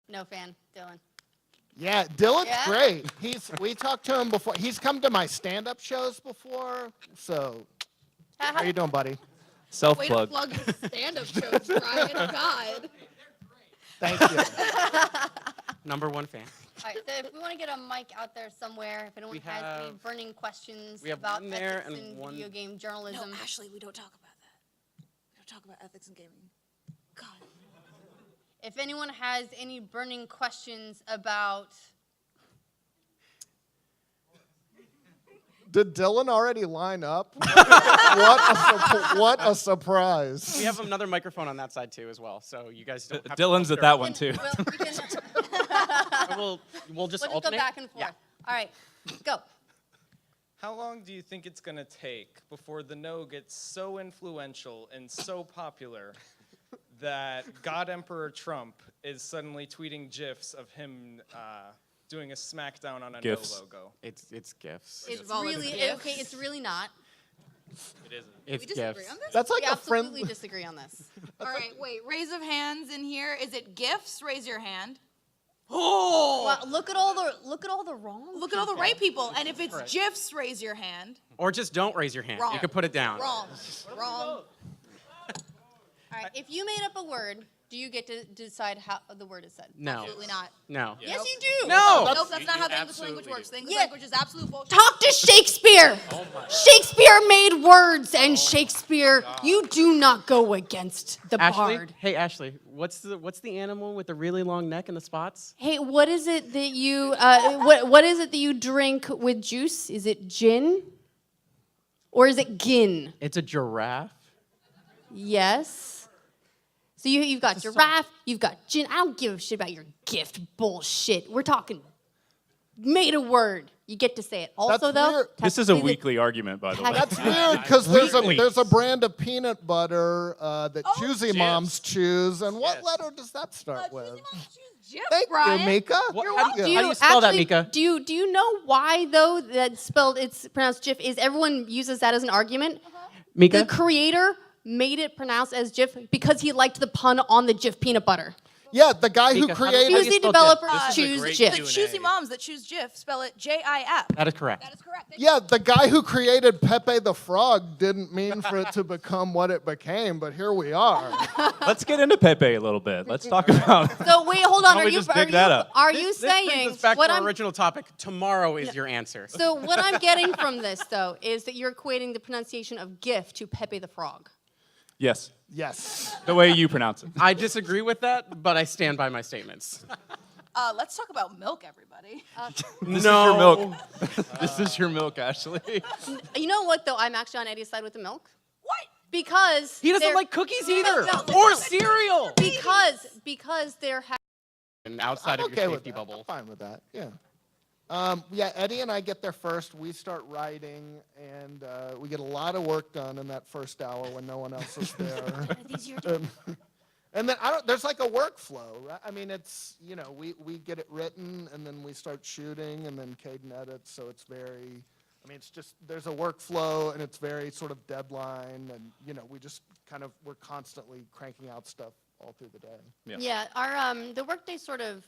No fan, Dylan. Yeah, Dylan's great. We talked to him before. He's come to my stand-up shows before. So, how you doing, buddy? Self-plug. Way to plug your stand-up shows, Brian. God. Thank you. #1 fan. All right, so if we want to get a mic out there somewhere, if anyone has any burning questions about one there ethics and in one- video game journalism. No, Ashley, we don't talk about that. We don't talk about ethics in gaming. God. If anyone has any burning questions about... Did Dylan already line up? What a surprise. We have another microphone on that side too as well, so you guys don't have Dylan's to at that one too. We'll just go alternate. back and forth. Yeah. All right, go. How long do you think it's going to take before the No gets so influential and so popular that God Emperor Trump is suddenly tweeting GIFs of him doing a smackdown on a GIFs. No logo? It's GIFs. It's all really, GIFs. okay, it's really not. It isn't. It's We disagree GIFs. on this? That's like We a absolutely friend. disagree on this. All right, wait. Raise of hands in here. Is it gifts? Raise your hand. Well, look at all the wrong. Look at all the right people. And if it's GIFs, raise your hand. Or just don't raise your hand. Wrong. You can put it down. Wrong. Wrong. All right, if you made up a word, do you get to decide how the word is said? No. Absolutely not. No. Yes, you do. No. Nope, that's not how the English language works. The English Yeah. language is absolute bullshit. Talk to Shakespeare. Shakespeare made words, and Shakespeare, you do not go against the Ashley, bard. hey Ashley, what's the animal with the really long neck and the spots? Hey, what is it that you what is it that you drink with juice? Is it gin? Or is it gin? It's a giraffe. Yes. So you've got giraffe, you've got gin. I don't give a shit about your gift bullshit. We're talking made a word. You get to say it. Also, That's though, weird. This is a technically weekly argument, by the way. That's weird because there's Weekly. a brand of peanut butter that Oh, choosy moms choose. And what letter does that start with? GIF, Thank Brian. you, Mika. How do Do you spell that, actually- Mica? Do you know why though it's pronounced GIF? Is everyone uses that as an argument? Mica? The creator made it pronounced as GIF because he liked the pun on the GIF peanut butter. Yeah, the guy who Mika, how do- created. how do Tuesday you spell developers This is a choose great GIF. The choosy moms that choose GIF spell it J-I-F. That is correct. That is correct. Yeah, the guy who created Pepe the Frog didn't mean for it to become what it became, but here we are. Let's get into Pepe a little bit. Let's talk about So wait, hold on. Why don't Are we you just dig that up? are you This brings saying us back what to our I'm original topic? Tomorrow is your answer. So what I'm getting from this though is that you're equating the pronunciation of GIF to Pepe the Frog. Yes, Yes. the way you pronounce it. I disagree with that, but I stand by my statements. Let's talk about milk, everybody. This is your milk. This is your milk, Ashley. You know what though? I'm actually on Eddy's side with the milk What? because He doesn't there- like cookies either, No. or cereal. because there has And outside I'm of okay your with safety that. bubble. I'm fine with that. Yeah. Yeah, Eddie and I get there first. We start writing, and we get a lot of work done in that first hour when no one else is there. And then there's like a workflow, right? I mean, it's, we get it written, and then we start shooting, and then Kdin edits, so it's very, it's just, there's a workflow, and it's very sort of deadline, and, we just we're constantly cranking out stuff all through the day. Yeah, our the workday sort of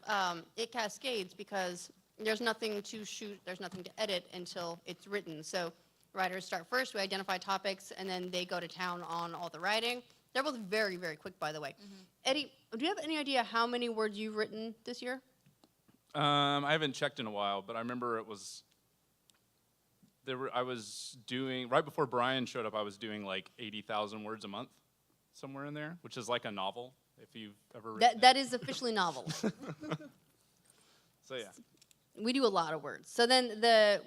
it cascades because there's nothing to shoot, there's nothing to edit until it's written. So writers start first, we identify topics, and then they go to town on all the writing. They're both very, very quick, by the way. Eddy, do you have any idea how many words you've written this year? I haven't checked in a while, but I remember it was. I was doing right before Brian showed up. I was doing like 80,000 words a month, somewhere in there, which is like a novel. If you've ever written That is officially novel. So yeah. We do a lot of words. So then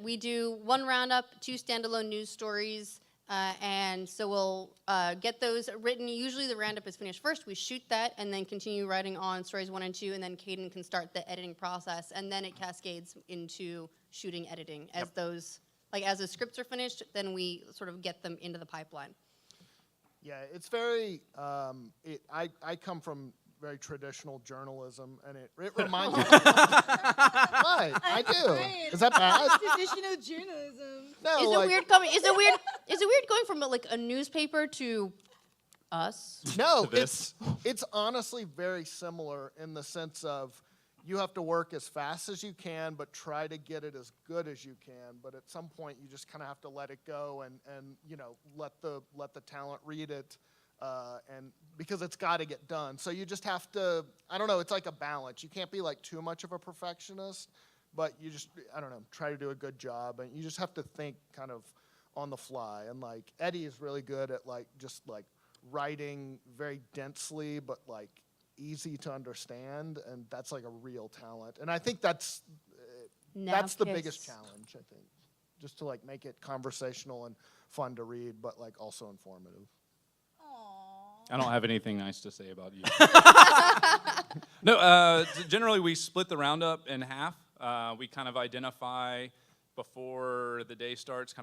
we do one roundup, 2 standalone news stories, and so we'll get those written. Usually the roundup is finished first. We shoot that and then continue writing on stories 1 and 2, and then Kdin can start the editing process, and then it cascades into shooting, editing. As those, as the scripts are finished, then we sort of get them into the pipeline. Yeah, it's very, I come from very traditional journalism, and it reminds me. Why? I do. Is that bad? Traditional journalism. No, Is it weird coming? Is it weird going from a newspaper to us? No, To this? it's honestly very similar in the sense of, you have to work as fast as you can, but try to get it as good as you can. But at some point, you just kind of have to let it go and let the talent read it, and because it's got to get done. So you just have to, I don't know, it's like a balance. You can't be like too much of a perfectionist, but you just, I don't know, try to do a good job, and you just have to think kind of on the fly. And like Eddy is really good at just writing very densely, but like easy to understand, and that's like a real talent. And I think that's the biggest challenge, I think, just to like make it conversational and fun to read, but like also informative. I don't have anything nice to say about you. No, generally we split the roundup in half. We kind of identify before the day starts,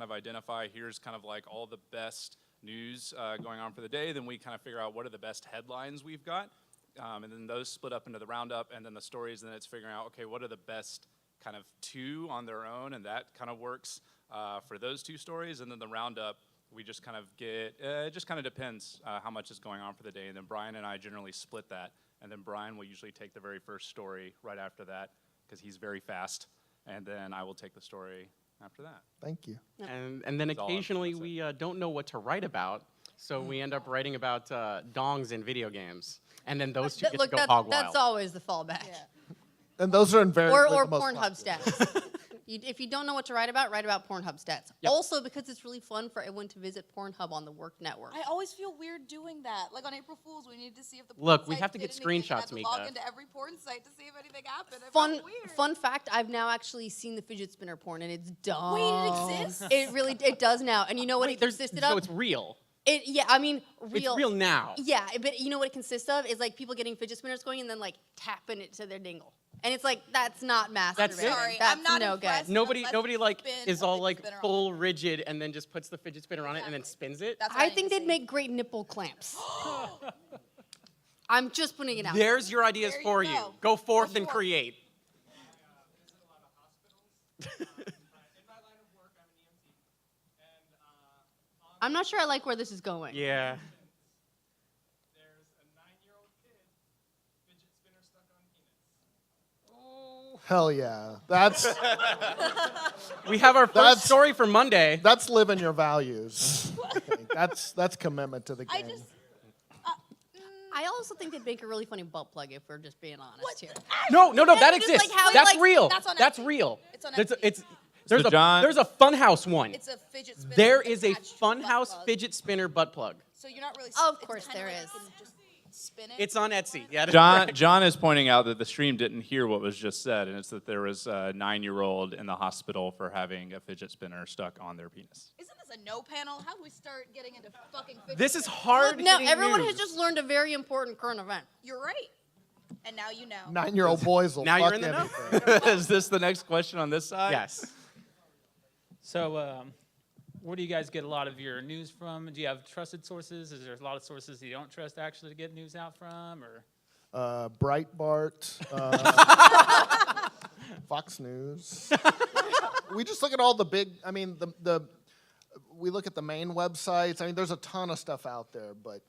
here's kind of like all the best news going on for the day. Then we kind of figure out what are the best headlines we've got. And then those split up into the roundup and then the stories, and then it's figuring out, okay, what are the best kind of two on their own, and that kind of works for those two stories. And then the roundup, we just kind of get, it just kind of depends how much is going on for the day. And then Brian and I generally split that. And then Brian will usually take the very first story right after that, because he's very fast. And then I will take the story after that. Thank you. Yep. And then That's all occasionally I'm we don't know what to write about, so we end up writing about dongs in video games. And then those two get Look, to go hog wild. that's always the fallback. Yeah. And those are invariably Or the most Pornhub popular. stats. If you don't know what to write about Pornhub stats. Yep. Also, because it's really fun for everyone to visit Pornhub on the work network. I always feel weird doing that. Like on April Fools, we need to see if the porn Look, we sites have to did get anything. I screenshots, had to log Mica. into every porn site to see if anything happened. I Fun, felt weird. fun fact, I've now actually seen the fidget spinner porn, and it's dumb. Wait, it exists? It does now. And you know what Wait, it consisted so of? it's real. Yeah, I mean, real. It's real now. Yeah, but you know what it consists of is like people getting fidget spinners going and then like tapping it to their dingle. And it's like, that's not masturbating. That's it. Sorry, That's I'm not no impressed. good. Nobody Unless like you spin is a all fidget like spinner on full rigid and then just puts the fidget spinner on it and then spins it. That's what I need think to they'd see. make great nipple clamps. I'm just putting it out. There's your ideas There you for go. you. Go forth What and you want? create. I'm not sure I like where this is going. Yeah. There's a 9-year-old kid, fidget spinner stuck on penis. Hell yeah. That's We have our first That's- story for Monday. that's living your values. I think. That's commitment to the I game. just. I also think they'd make a really funny butt plug if we're just being honest What? here. No, that Just exists. like how That's like- real. That's on That's Etsy. real. It's on There's a, Etsy. there's So a John- there's a Funhouse one. It's a fidget spinner. There that's is a attached to butt Funhouse plug. fidget spinner butt plug. So you're not really. Of it's course kinda there like is. You can just spin it. It's on Etsy. Yeah. John is pointing out that the stream didn't hear what was just said, and it's that there was a 9-year-old in the hospital for having a fidget spinner stuck on their penis. Isn't this a no panel? How do we start getting into fucking fidget This is spinners? hard. Look, no, hitting everyone news. has just learned a very important current event. You're right. And now you know. 9-year-old boys will Now fuck you're in the know. anything. Is this the next question on this side? Yes. So, where do you guys get a lot of your news from? Do you have trusted sources? Is there a lot of sources you don't trust actually to get news out from? Or Breitbart, Fox News. We just look at all the big. I mean, we look at the main websites. I mean, there's a ton of stuff out there, but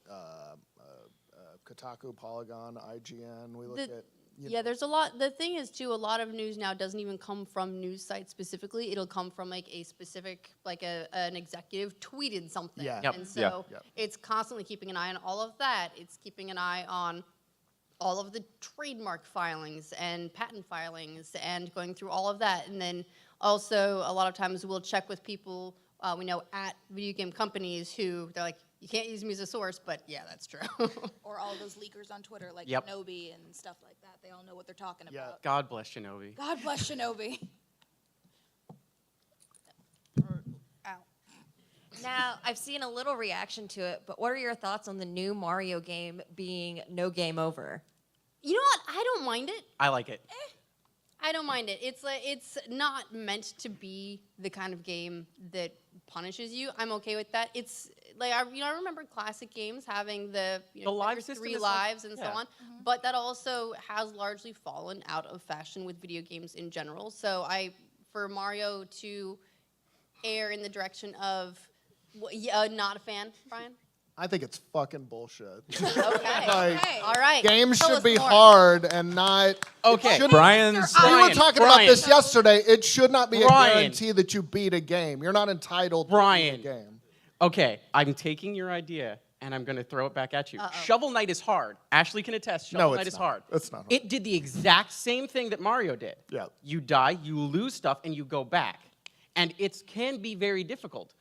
Kotaku, Polygon, IGN. We look at. Yeah, there's a lot. The thing is, too, a lot of news now doesn't even come from news sites specifically. It'll come from like a specific, like an executive tweeted something. Yeah. Yep. And so Yep. it's constantly keeping an eye on all of that. It's keeping an eye on all of the trademark filings and patent filings and going through all of that. And then also a lot of times we'll check with people we know at video game companies who they're like, you can't use me as a source, but yeah, that's true. Or all those leakers on Twitter like Yep. Shinobi and stuff like that. They all know what they're talking Yeah. about. God bless Shinobi. God bless Shinobi. Ow. Now, I've seen a little reaction to it, but what are your thoughts on the new Mario game being no game over? You know what? I don't mind it. I like it. I don't mind it. It's like it's not meant to be the kind of game that punishes you. I'm okay with that. It's like I remember classic games having the live there's system 3 is like- lives and yeah. so on, but that also has largely fallen out of fashion with video games in general. So for Mario to err in the direction of not a fan, Brian. I think it's fucking bullshit. Okay. Like, All right. games Tell should us be more. hard and not. Okay. Brian's We were Brian, talking about this yesterday. It should not be a Brian. guarantee that you beat a game. You're not entitled Brian. to beat a game. Okay, I'm taking your idea and I'm going to throw it back at you. Shovel Knight is hard. Ashley can attest. Shovel No, Knight it's is not. hard. It's not hard. It did the exact same thing that Mario did. Yeah. You die, you lose stuff, and you go back. And it can be very difficult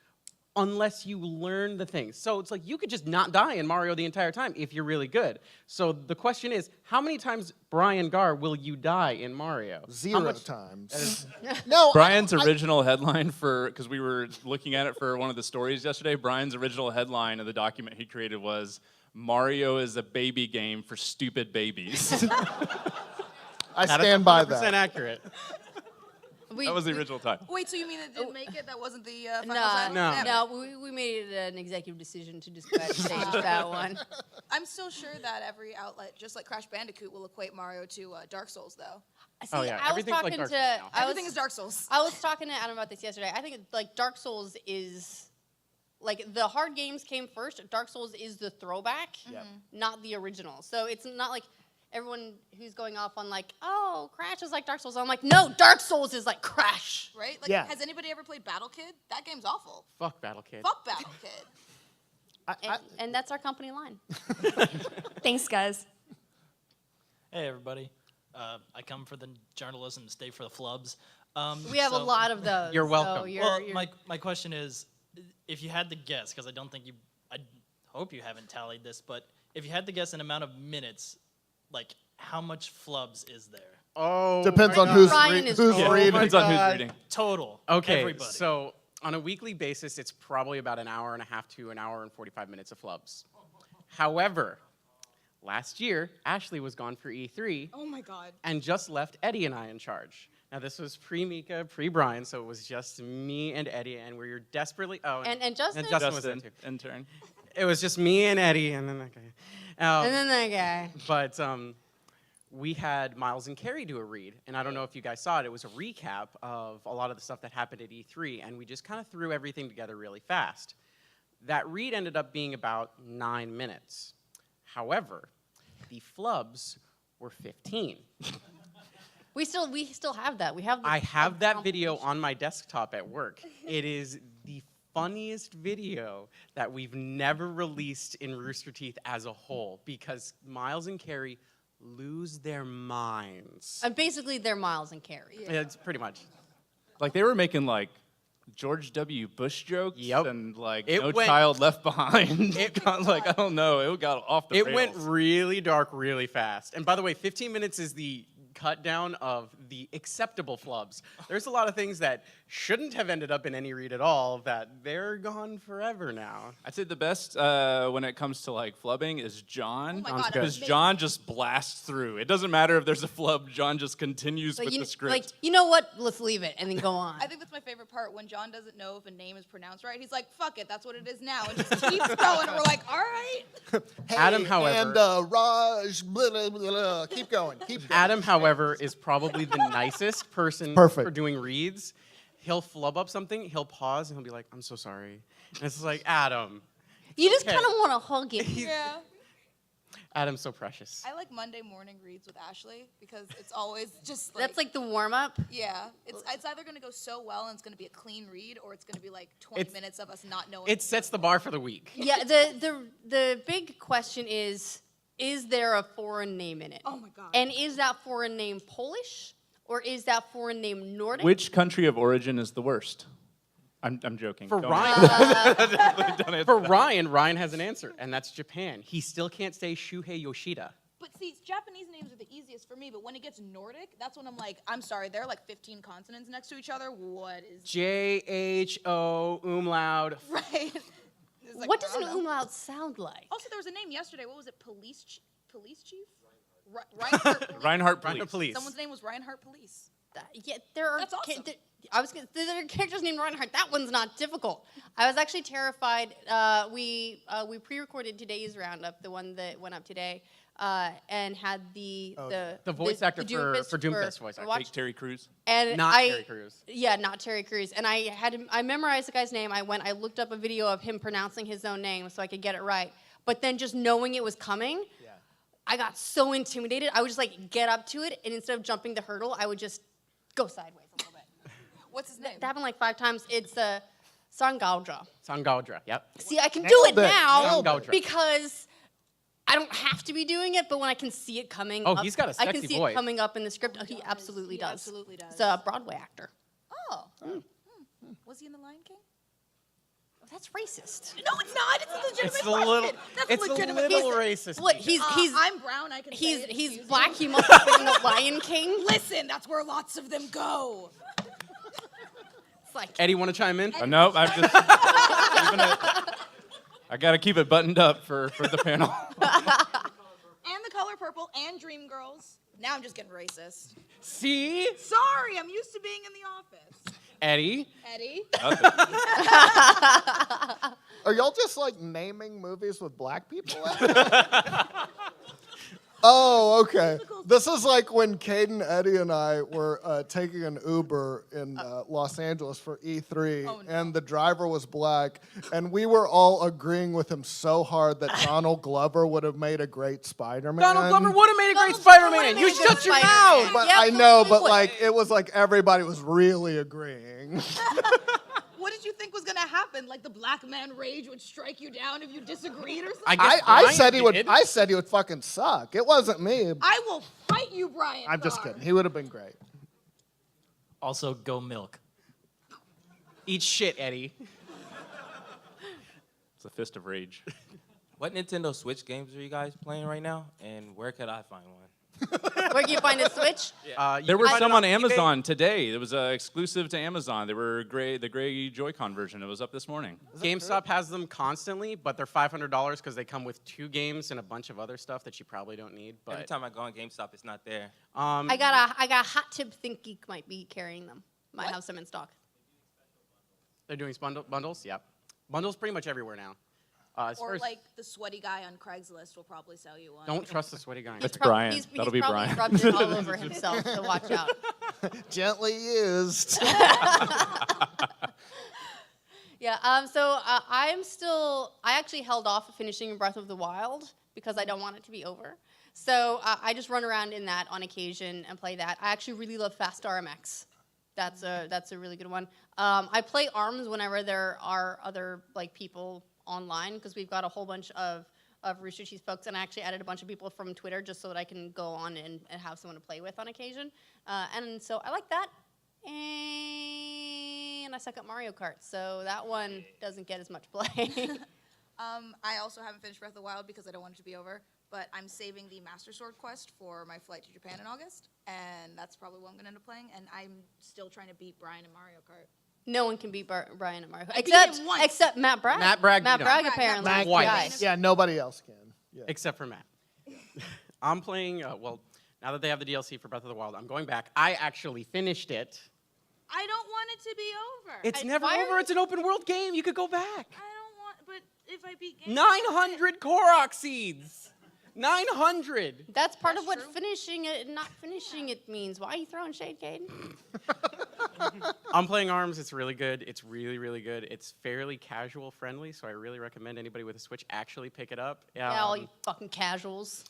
unless you learn the things. So it's like you could just not die in Mario the entire time if you're really good. So the question is, how many times, Brian Gar, will you die in Mario? How 0 much- times. No. Brian's original headline for, because we were looking at it for one of the stories yesterday, Brian's original headline of the document he created was, Mario is a baby game for stupid babies. I That is stand by 100% that. accurate. We, That was the original title. Wait, so you mean it didn't make it? That wasn't the final No, title? No. Damn it. no, we made it an executive decision to just go ahead and change that one. I'm still sure that every outlet, just like Crash Bandicoot, will equate Mario to Dark Souls, though. Oh, See, yeah, I was everything's like talking Dark to Souls now. Everything is Dark Souls. I was talking to Adam about this yesterday. I think like Dark Souls is like the hard games came first. Dark Souls is the throwback, not the original. So it's not like everyone who's going off on like, oh, Crash is like Dark Souls. I'm like, no, Dark Souls is like Crash. Right? Like, Yeah. has anybody ever played Battle Kid? That game's awful. Fuck Battle Kid. Fuck Battle Kid. And that's our company line. Thanks, guys. Hey, everybody. I come for the journalism and stay for the flubs. We have a so- lot of those. You're welcome. So you're, Well, you're- my question is, if you had to guess, because I don't think you, I hope you haven't tallied this, but if you had to guess an amount of minutes, like how much flubs is there? Oh, Depends my on God. who's, Ryan is who's wrong. reading. Depends on who's God. reading. Total. Okay, Everybody. so on a weekly basis, it's probably about an hour and a half to an hour and 45 minutes of flubs. However, last year, Ashley was gone for E3 Oh my god. and just left Eddy and I in charge. Now, this was pre-Mica, pre-Brian, so it was just me and Eddy, and we were desperately... Oh, and Justin? And Justin was there, Justin, too. intern. It was just me and Eddy, and then that guy. and then that guy. But we had Miles and Carrie do a read, and I don't know if you guys saw it. It was a recap of a lot of the stuff that happened at E3, and we just kind of threw everything together really fast. That read ended up being about 9 minutes. However, the flubs were 15. We still have that. We have. The I have that compilation. video on my desktop at work. It is the funniest video that we've never released in Rooster Teeth as a whole because Miles and Carrie lose their minds. And basically, they're Miles and Carrie. Yeah, it's pretty much. Like they were making like George W. Bush jokes Yep. and like It No went- Child Left Behind. It- Like I don't know, it got off the It rails. went really dark really fast. And by the way, 15 minutes is the cut down of the acceptable flubs. There's a lot of things that shouldn't have ended up in any read at all that they're gone forever now. I'd say the best when it comes to like flubbing is John. Oh my God, Because amazing. John just blasts through. It doesn't matter if there's a flub, John just continues Like with you, the script. like you know what? Let's leave it and then go on. I think that's my favorite part when John doesn't know if a name is pronounced right. He's like, "Fuck it, that's what it is now," and just keeps going. And we're like, "All right." Hey, Adam, however- And Raj, blah, blah, blah, blah. Keep going. Keep going. Adam, however, is probably the nicest person Perfect. for doing reads. He'll flub up something, he'll pause, and he'll be like, I'm so sorry. And it's like, Adam. you just okay. kind of want to hug him. Yeah. Adam's so precious. I like Monday morning reads with Ashley because it's always just like, That's like the warm up. yeah. It's either gonna go so well and it's gonna be a clean read, or it's gonna be like 20 It's- minutes of us not knowing. It sets the bar for the week. Yeah. The big question is there a foreign name in it? Oh my god. And is that foreign name Polish or is that foreign name Nordic? Which country of origin is the worst? I'm joking. For Don't Ryan, don't answer for that. Ryan has an answer, and that's Japan. He still can't say Shuhei Yoshida. But see, Japanese names are the easiest for me. But when it gets Nordic, that's when I'm like, I'm sorry, there are like 15 consonants next to each other. What is J-H-O umlaut. right? It's like What does an Roundup. umlaut sound like? Also, there was a name yesterday. What was it? Police chief? Reinhardt Police. Reinhardt Ryan, Police. please. Someone's name was Reinhardt Police. Yeah, there are. That's awesome. There are characters named Reinhardt. That one's not difficult. I was actually terrified. We pre-recorded today's roundup, the one that went up today, and had the voice actor the for Doomfist voice actor. Fake Terry Crews. And Not Terry Crews. Yeah, not Terry Crews. And I memorized the guy's name. I looked up a video of him pronouncing his own name so I could get it right. But then just knowing it was coming, I got so intimidated. I would just like get up to it, and instead of jumping the hurdle, I would just go sideways a little bit. What's his name? That happened like 5 times. It's Sangaudra. Sangaudra, yep. See, I can do it Nailed it. now Nailed it. because I don't have to be doing it, but when I can see it coming up, he's got a I can sexy see voice. it coming up in the script. Oh, he absolutely does. absolutely does. He's a Broadway actor. Oh. Was he in The Lion King? Oh, that's racist. No, it's not. It's a legitimate It's a question. little, That's it's a legitimate little question. racist. What? Mika. I'm brown. I can say it. He's Excuse black. me. He must have been in The Lion King. Listen, that's where lots of them go. It's like Eddie, want to chime in? Nope, I'm just keeping it. I gotta keep it buttoned up for the panel. And The Color Purple and Dreamgirls. Now I'm just getting racist. See? Sorry, I'm used to being in the office. Eddie? Eddie? Are y'all just like naming movies with black people in it? Oh, okay. This is like when Kdin, Eddy, and I were taking an Uber in Los Angeles for E3, Oh, no. and the driver was black, and we were all agreeing with him so hard that Donald Glover would have made a great Spider-Man. Donald Glover would have made a great Donald Glover Spider-Man. would've You made a good shut your Spider-Man. mouth. But Yeah, I know, but would. like it was like everybody was really agreeing. What did you think was going to happen? Like the black man rage would strike you down if you disagreed or something? I guess I Brian said he would. did. I said he would fucking suck. It wasn't me. I will fight you, Brian. I'm just Carr. kidding. He would have been great. Also, go milk. Eat shit, Eddie. It's a fist of rage. What Nintendo Switch games are you guys playing right now? And where could I find one? where can you find a Switch? There were find it some on eBay. Amazon today. It was exclusive to Amazon. They were the gray Joy-Con version. It was up this morning. GameStop has them constantly, but they're $500 because they come with 2 games and a bunch of other stuff that you probably don't need. But Every time I go on GameStop, it's not there. I got a hot tip. Think Geek might be carrying them. Might have some in stock. they're doing bundles. Yep, bundles pretty much everywhere now. As far Or as- like the sweaty guy on Craigslist will probably sell you one. don't trust the sweaty guy. That's Prob- Brian. He's That'll be probably Brian. rubbed it all over himself, so watch out. Gently used. Yeah. So I actually held off of finishing Breath of the Wild because I don't want it to be over. So I just run around in that on occasion and play that. I actually really love Fast RMX. That's a really good one. I play ARMS whenever there are other like people online because we've got a whole bunch of Rooster Teeth folks, and I actually added a bunch of people from Twitter just so that I can go on and have someone to play with on occasion. And so I like that. And I suck at Mario Kart, so that one doesn't get as much play. I also haven't finished Breath of the Wild because I don't want it to be over, but I'm saving the Master Sword quest for my flight to Japan in August, and that's probably what I'm going to end up playing, and I'm still trying to beat Brian in Mario Kart. No one can beat Brian at Mario Kart. beat him once. Except Matt Bragg. Matt Bragg beat him. apparently. Matt Bragg. Guys. Yeah, nobody else can. Yeah. Except for Matt. I'm playing, well, now that they have the DLC for Breath of the Wild, I'm going back. I actually finished it. I don't want it to be over. It's I- never why are over. you- It's an open world game. You could go back. I don't want, but if I beat Game 900 Korok seeds. 900. That's part of That's what true. finishing it and not finishing it means. Why are you throwing shade, Kdin? I'm playing ARMS. It's really good. It's really, really good. It's fairly casual friendly, so I really recommend anybody with a Switch actually pick it up. Yeah, all you fucking casuals.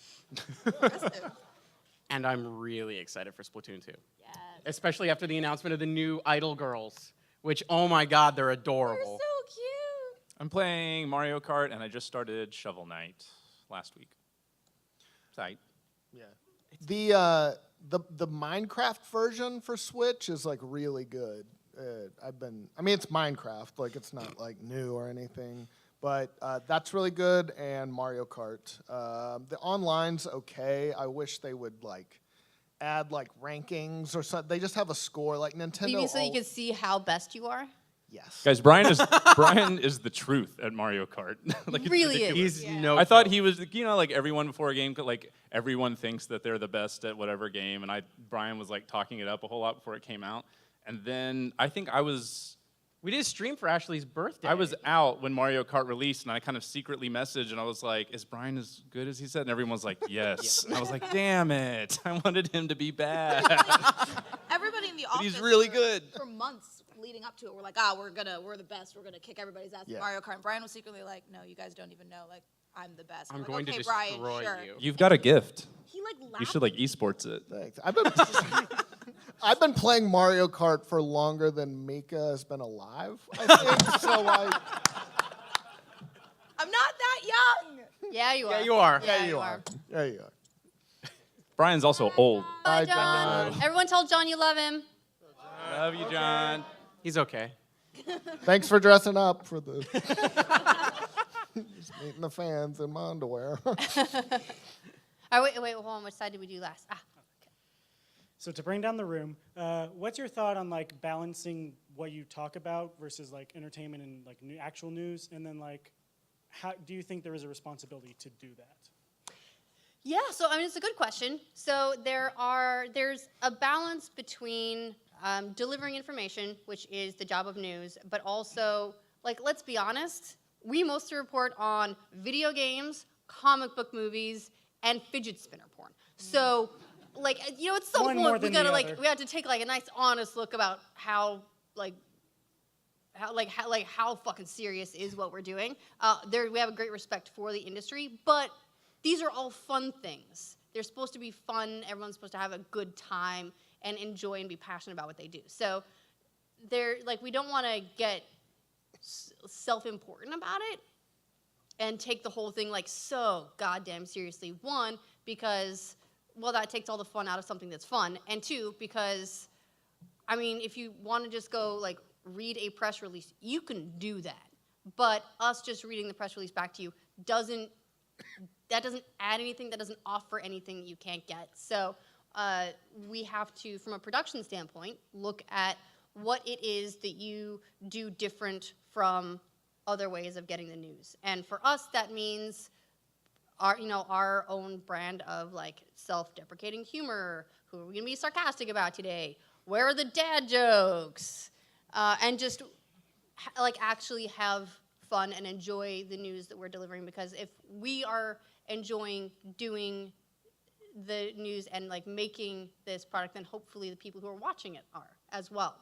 And I'm really excited for Splatoon 2. Yes. Especially after the announcement of the new Idol Girls, which, oh my god, they're adorable. so cute. I'm playing Mario Kart, and I just started Shovel Knight last week. Tight. Yeah. The Minecraft version for Switch is like really good. I mean, it's Minecraft, like it's not like new or anything, but that's really good. And Mario Kart, the online's okay. I wish they would like add like rankings or something. They just have a score like Nintendo. You mean so you can see how best you are? Yes. Guys, Brian is the truth at Mario Kart. Like, it's Really is. ridiculous. He's no. I thought he was, like everyone before a game, like everyone thinks that they're the best at whatever game, and Brian was like talking it up a whole lot before it came out, and then I think I was We did a stream for Ashley's birthday. I was out when Mario Kart released, and I kind of secretly messaged, and I was like, "Is Brian as good as he said?" And everyone was like, "Yes." And I was like, "Damn it! I wanted him to be bad." Everybody in the office. he's really good. For months leading up to it, we're like, we're the best. We're gonna kick everybody's ass in Yeah. Mario Kart. And Brian was secretly like, no, you guys don't even know. Like, I'm the best. I'm like, going okay, to Brian, destroy sure. you. You've got a gift. He like laughed. You should like esports it. Thanks. I've been playing Mario Kart for longer than Mica has been alive, I think. So like, I'm not that young. Yeah, you are. Yeah, you are. Yeah, you are. there you are. Brian's also old. Bye, Bye, John. John. Everyone tell John you love him. Love you, John. He's okay. Thanks for dressing up for the just meeting the fans in my underwear. All right, wait, hold on. Which side did we do last? Ah, So to bring down the room, what's your thought on like balancing what you talk about versus like entertainment and like actual news, and then like how do you think there is a responsibility to do that? yeah. So I mean, it's a good question. So there's a balance between delivering information, which is the job of news, but also like let's be honest, we mostly report on video games, comic book movies, and fidget spinner porn. So. Like, you know, at some One more point we than gotta the like other. we have to take like a nice honest look about how fucking serious is what we're doing. We have a great respect for the industry, but these are all fun things. They're supposed to be fun. Everyone's supposed to have a good time and enjoy and be passionate about what they do. So we don't want to get self-important about it and take the whole thing like so goddamn seriously. One, because well, that takes all the fun out of something that's fun. And two, because, I mean, if you want to just go, like, read a press release, you can do that. But us just reading the press release back to you doesn't add anything, that doesn't offer anything that you can't get. So we have to, from a production standpoint, look at what it is that you do different from other ways of getting the news. And for us, that means our own brand of like self-deprecating humor. Who are we gonna be sarcastic about today? Where are the dad jokes? And just like actually have fun and enjoy the news that we're delivering. Because if we are enjoying doing the news and like making this product, then hopefully the people who are watching it are as well.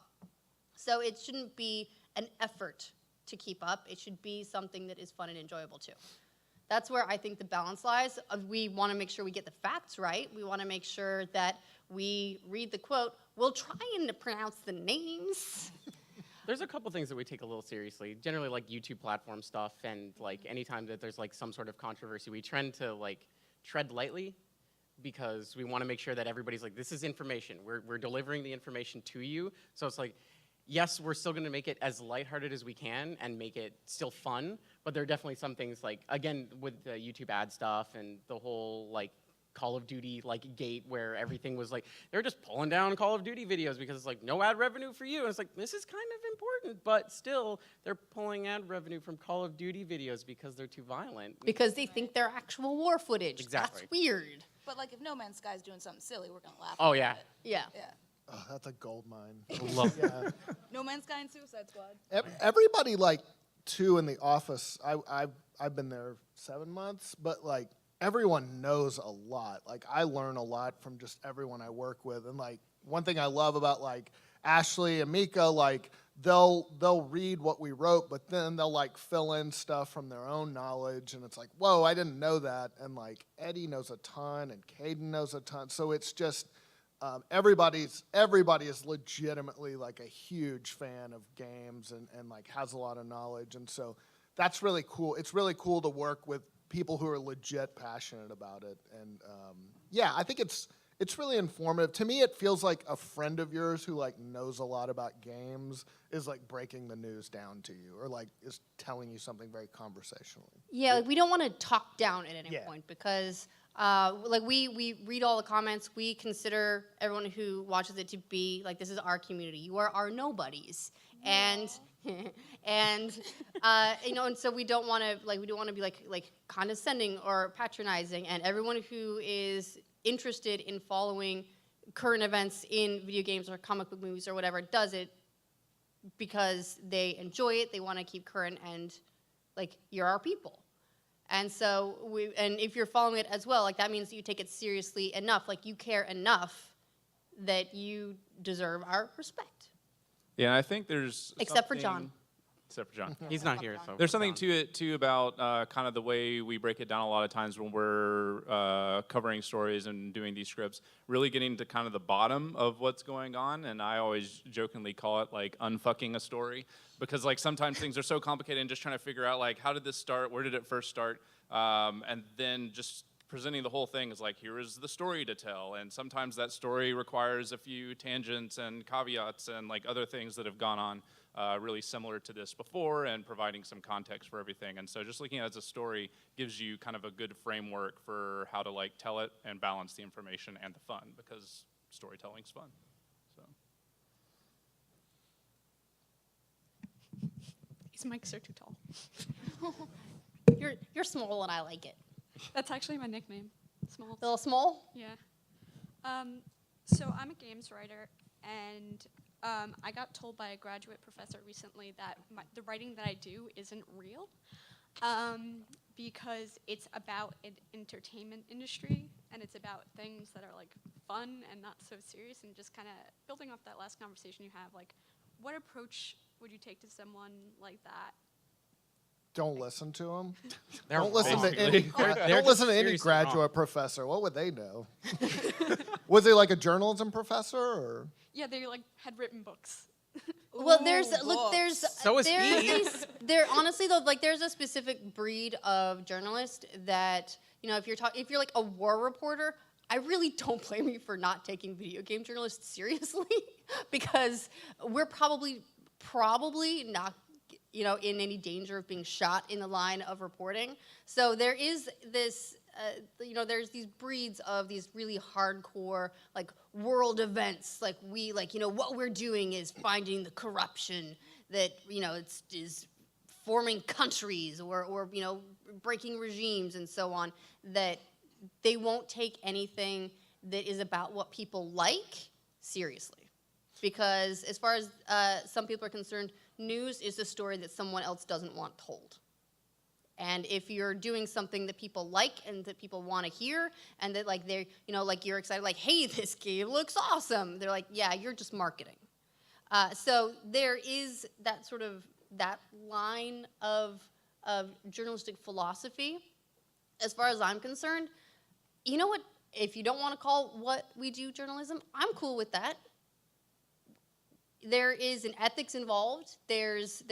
So it shouldn't be an effort to keep up. It should be something that is fun and enjoyable too. That's where I think the balance lies. We want to make sure we get the facts right. We want to make sure that we read the quote. We'll try and pronounce the names. There's a couple things that we take a little seriously. Generally, like YouTube platform stuff, and like anytime that there's like some sort of controversy, we tend to like tread lightly because we want to make sure that everybody's like, this is information. We're delivering the information to you. So it's like, yes, we're still going to make it as lighthearted as we can and make it still fun, but there are definitely some things like, again, with the YouTube ad stuff and the whole like Call of Duty like gate where everything was like, they're just pulling down Call of Duty videos because it's like no ad revenue for you. And it's like, this is kind of important, but still they're pulling ad revenue from Call of Duty videos because they're too violent. Because they think they're actual war footage. Exactly. That's weird. But like, if No Man's Sky's doing something silly, we're gonna laugh. Oh, at yeah. it. Yeah. Yeah. Oh, that's a gold mine. Love Yeah. No Man's Sky and Suicide Squad. Everybody like too in the office. I've been there 7 months, but like everyone knows a lot. Like I learn a lot from just everyone I work with, and like one thing I love about like Ashley and Mica, like they'll read what we wrote, but then they'll like fill in stuff from their own knowledge, and it's like, whoa, I didn't know that. And like Eddy knows a ton, and Kdin knows a ton. So it's just everybody is legitimately like a huge fan of games and like has a lot of knowledge, and so that's really cool. It's really cool to work with people who are legit passionate about it, and yeah, I think it's really informative. To me, it feels like a friend of yours who like knows a lot about games is like breaking the news down to you, or like is telling you something very conversationally. Yeah, like we don't want to talk down at any Yeah. point because like we read all the comments. We consider everyone who watches it to be like, this is our community. You are our nobodies. And and you know, and so we don't want to be like condescending or patronizing. And everyone who is interested in following current events in video games or comic book movies or whatever does it because they enjoy it, they want to keep current, and like you're our people. And so and if you're following it as well, like that means that you take it seriously enough, like you care enough that you deserve our respect. Yeah, I think there's Except for John. Except for John. He's not here, so There's something John. to it too about kind of the way we break it down a lot of times when we're covering stories and doing these scripts, really getting to kind of the bottom of what's going on. And I always jokingly call it like unfucking a story, because like sometimes things are so complicated and just trying to figure out like how did this start, where did it first start, and then just presenting the whole thing is like, here is the story to tell. And sometimes that story requires a few tangents and caveats and like other things that have gone on really similar to this before, and providing some context for everything. And so just looking at it as a story gives you kind of a good framework for how to like tell it and balance the information and the fun, because storytelling's fun. So. These mics are too tall. You're small and I like it. That's actually my nickname. Small. A little small? Yeah. So I'm a games writer, and I got told by a graduate professor recently that the writing that I do isn't real, because it's about an entertainment industry, and it's about things that are like fun and not so serious. And just kind of building off that last conversation you have, like, what approach would you take to someone like that? Don't listen to them. They're Don't listen to basically- any. they're Don't just listen to any seriously wrong. graduate professor. What would they know? Was he like a journalism professor or? Yeah, they like had written books. Well, there's So is he. there honestly though, like there's a specific breed of journalist that, you know, if you're like a war reporter, I really don't blame you for not taking video game journalists seriously, because we're probably not, you know, in any danger of being shot in the line of reporting. So there is this, you know, there's these breeds of these really hardcore, like, world events. Like, you know, what we're doing is finding the corruption that, you know, is forming countries or, you know, breaking regimes and so on, that they won't take anything that is about what people like seriously. Because as far as some people are concerned, news is a story that someone else doesn't want told. And if you're doing something that people like and that people want to hear, and that like they're, you know, like you're excited, like, hey, this game looks awesome. They're like, yeah, you're just marketing. So there is that sort of, that line of journalistic philosophy. As far as I'm concerned, you know what, if you don't want to call what we do journalism, I'm cool with that. There is an ethics involved. There's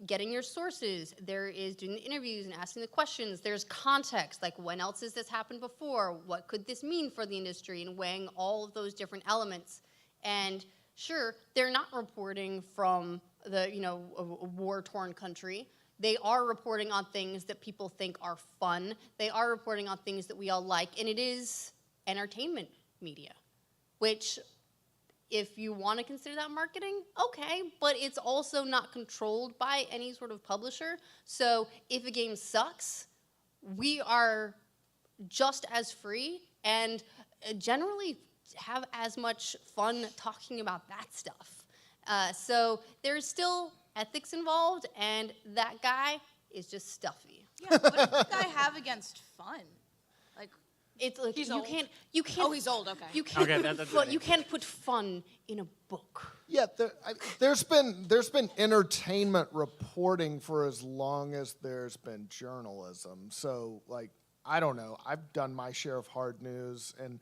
getting your sources. There is doing the interviews and asking the questions. There's context, like when else has this happened before? What could this mean for the industry? And weighing all of those different elements. And sure, they're not reporting from the, you know, a war-torn country. They are reporting on things that people think are fun. They are reporting on things that we all like, and it is entertainment media, which, if you want to consider that marketing, okay, but it's also not controlled by any sort of publisher. So if a game sucks, we are just as free and generally have as much fun talking about that stuff. So there's still ethics involved, and that guy is just stuffy. Yeah, what does this guy have against fun? Like, It's like He's you old. can't. Oh, he's old. Okay. You can't. Okay, put that's fun, it. you can't put fun in a book. Yeah, there's been entertainment reporting for as long as there's been journalism. So, like, I don't know. I've done my share of hard news, and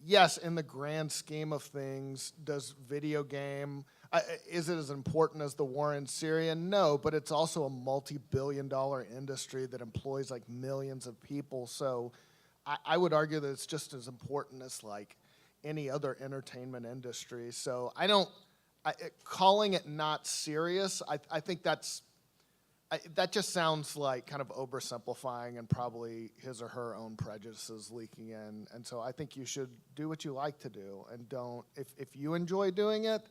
yes, in the grand scheme of things, does video game, is it as important as the war in Syria? No, but it's also a multi-billion-dollar industry that employs like millions of people. So I would argue that it's just as important as like any other entertainment industry. So calling it not serious, I think that just sounds like kind of oversimplifying and probably his or her own prejudices leaking in. And so I think you should do what you like to do, and don't, if you enjoy doing it,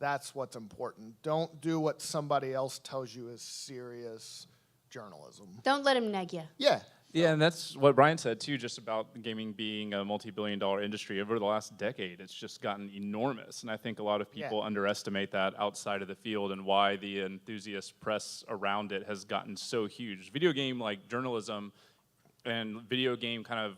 that's what's important. Don't do what somebody else tells you is serious journalism. Don't let him neg you. Yeah, Yeah, and that's what Brian said too, just about gaming being a multi-billion-dollar industry. Over the last decade, it's just gotten enormous, and I think a lot of people underestimate that outside of the field and why the enthusiast press around it has gotten so huge. Video game like journalism and video game kind of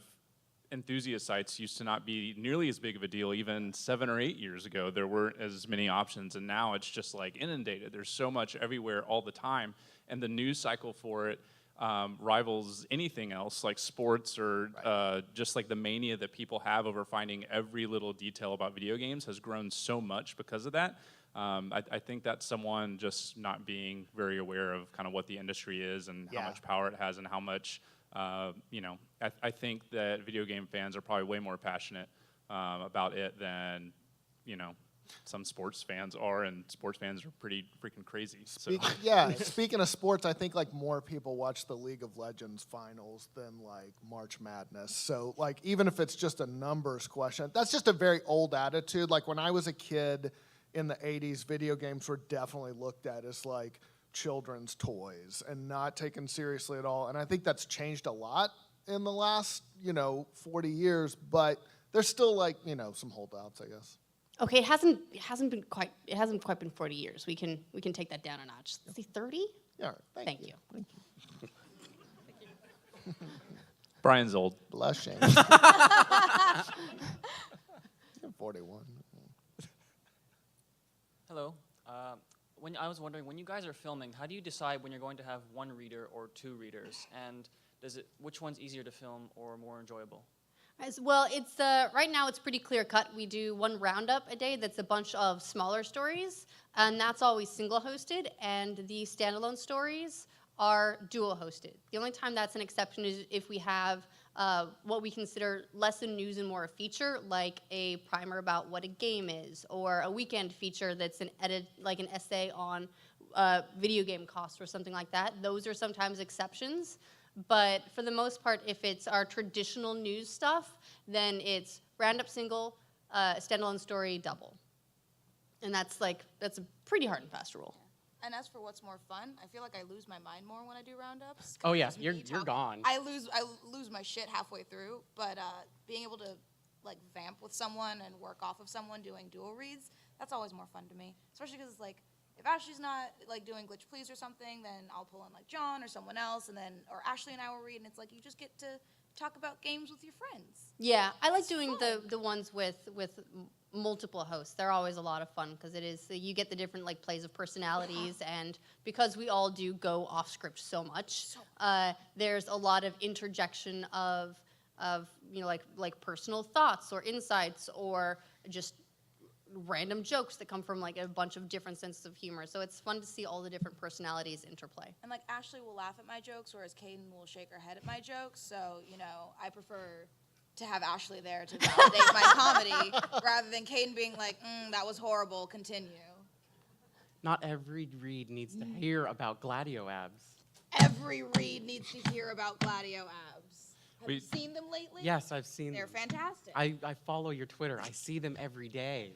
enthusiast sites used to not be nearly as big of a deal even 7 or 8 years ago. There weren't as many options, and now it's just like inundated. There's so much everywhere all the time, and the news cycle for it rivals anything else, like sports or just like the mania that people have over finding every little detail about video games has grown so much because of that. I think that's someone just not being very aware of kind of what the industry is and how much power it has and how much, you know, I think that video game fans are probably way more passionate about it than, you know, some sports fans are, and sports fans are pretty freaking crazy. So. Speaking of sports, I think like more people watch the League of Legends finals than like March Madness. So like even if it's just a numbers question, that's just a very old attitude. Like when I was a kid in the 80s, video games were definitely looked at as like children's toys and not taken seriously at all. And I think that's changed a lot in the last, 40 years, but there's still like, some holdouts, I guess. Okay, it hasn't quite been 40 years. We can take that down a notch. Let's see, 30? Yeah. Thank you. Thank you. Brian's old. Blushing. 41. Hello. When I was wondering, when you guys are filming, how do you decide when you're going to have one reader or two readers? And which one's easier to film or more enjoyable? Well, it's right now it's pretty clear cut. We do one roundup a day that's a bunch of smaller stories, and that's always single hosted, and the standalone stories are dual hosted. The only time that's an exception is if we have what we consider less than news and more a feature, like a primer about what a game is, or a weekend feature that's an edit, like an essay on video game costs or something like that. Those are sometimes exceptions. But for the most part, if it's our traditional news stuff, then it's roundup single, standalone story double. And that's a pretty hard and fast rule. And as for what's more fun, I feel like I lose my mind more when I do roundups. Oh yeah, you're gone. I lose my shit halfway through, but being able to like vamp with someone and work off of someone doing dual reads, that's always more fun to me. Especially because it's like, if Ashley's not like doing Glitch Please or something, then I'll pull in like John or someone else, or Ashley and I will read, and it's like you just get to talk about games with your friends. Yeah, I like doing the ones with multiple hosts. They're always a lot of fun because you get the different like plays of personalities, and because we all do go off script so much, there's a lot of interjection of like personal thoughts or insights or just random jokes that come from like a bunch of different senses of humor. So it's fun to see all the different personalities interplay. And like Ashley will laugh at my jokes, whereas Kdin will shake her head at my jokes. So, I prefer to have Ashley there to validate my comedy rather than Kdin being like, that was horrible, continue. Not every read needs to hear about Gladio abs. Every read needs to hear about Gladio abs. Have you seen them lately? Yes, I've seen them. They're fantastic. I follow your Twitter. I see them every day.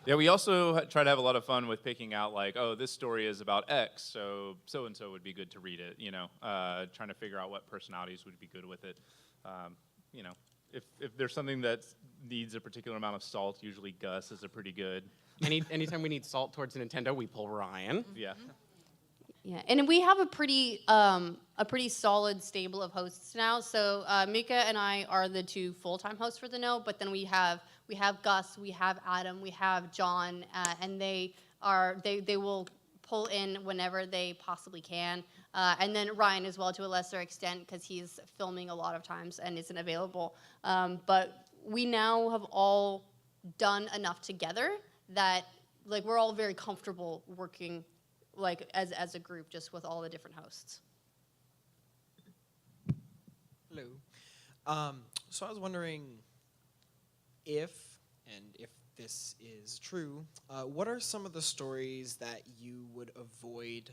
Yeah, we also try to have a lot of fun with picking out like, oh, this story is about X, so and so would be good to read it. Trying to figure out what personalities would be good with it. If there's something that needs a particular amount of salt, usually Gus is a pretty good. Anytime we need salt towards Nintendo, we pull Ryan. Yeah. Yeah, and we have a pretty solid stable of hosts now. So Mica and I are the two full-time hosts for the No, but then we have Gus, we have Adam, we have John, and they will pull in whenever they possibly can. And then Ryan as well to a lesser extent because he's filming a lot of times and isn't available. But we now have all done enough together that like we're all very comfortable working like as a group, just with all the different hosts. Hello. So I was wondering if this is true, what are some of the stories that you would avoid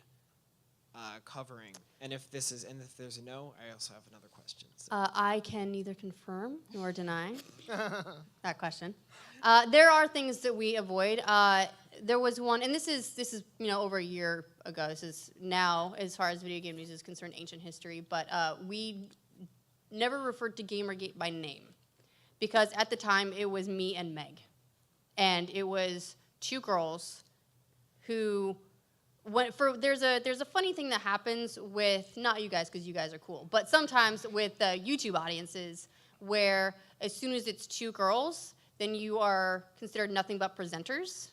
covering? And if there's a no, I also have another question. So. I can neither confirm nor deny that question. There are things that we avoid. There was one, and this is over a year ago. This is now, as far as video game news is concerned, ancient history. But we never referred to Gamergate by name, because at the time it was me and Meg, and it was two girls who there's a funny thing that happens with, not you guys because you guys are cool, but sometimes with YouTube audiences where as soon as it's two girls, then you are considered nothing but presenters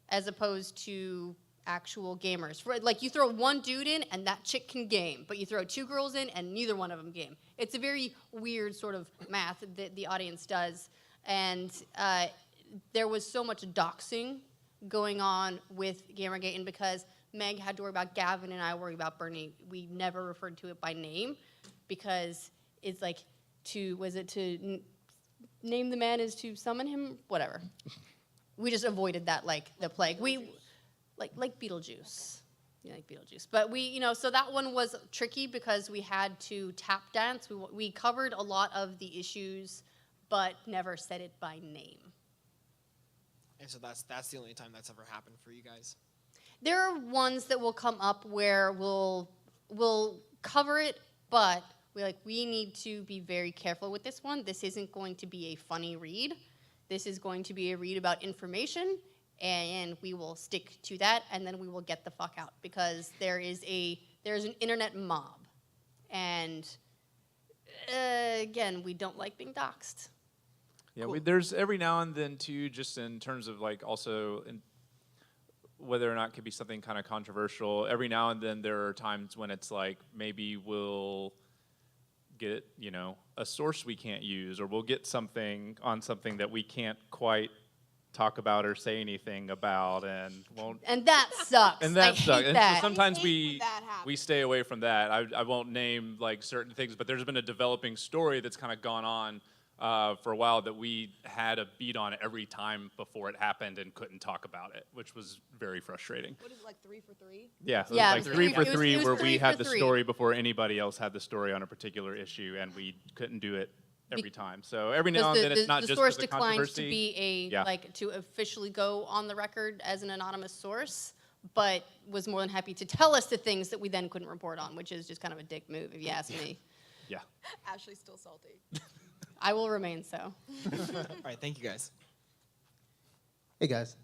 as opposed to actual gamers. Like you throw one dude in and that chick can game, but you throw two girls in and neither one of them game. It's a very weird sort of math that the audience does, and there was so much doxing going on with Gamergate, and because Meg had to worry about Gavin and I worry about Bernie, we never referred to it by name because it's like name the man is to summon him? Whatever. We just avoided that like the plague. We like Beetlejuice. Yeah, like Beetlejuice. But so that one was tricky because we had to tap dance. We covered a lot of the issues, but never said it by name. And so that's the only time that's ever happened for you guys. There are ones that will come up where we'll cover it, but we need to be very careful with this one. This isn't going to be a funny read. This is going to be a read about information, and we will stick to that, and then we will get the fuck out because there's an internet mob, and again, we don't like being doxxed. Yeah, Cool. there's every now and then too, just in terms of like also whether or not it could be something kind of controversial. Every now and then there are times when it's like maybe we'll get a source we can't use, or we'll get something on something that we can't quite talk about or say anything about, and won't. And that sucks. And that I sucks. hate And that. so sometimes I hate when that happens. we stay away from that. I won't name like certain things, but there's been a developing story that's kind of gone on for a while that we had a beat on every time before it happened and couldn't talk about it, which was very frustrating. What is it, like 3 for 3? Yeah, so Yeah, it was like it was 3 for three- 3 it was where 3 we had for the 3. story before anybody else had the story on a particular issue, and we couldn't do it every time. So every now and then it's not the just source for the declined to controversy. be Yeah. to officially go on the record as an anonymous source, but was more than happy to tell us the things that we then couldn't report on, which is just kind of a dick move if you ask me. Yeah. Ashley's still salty. I will remain so. All right, thank you guys. Hey guys.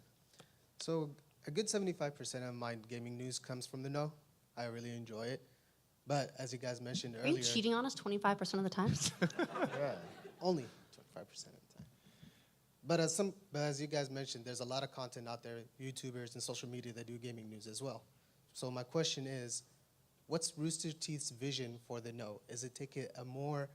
So a good 75% of my gaming news comes from the know. I really enjoy it. But as you guys mentioned Are you earlier, cheating on us 25% of the time? yeah, only 25% of the time. But as you guys mentioned, there's a lot of content out there, YouTubers and social media that do gaming news as well. So my question is, what's Rooster Teeth's vision for the know? Is it take a more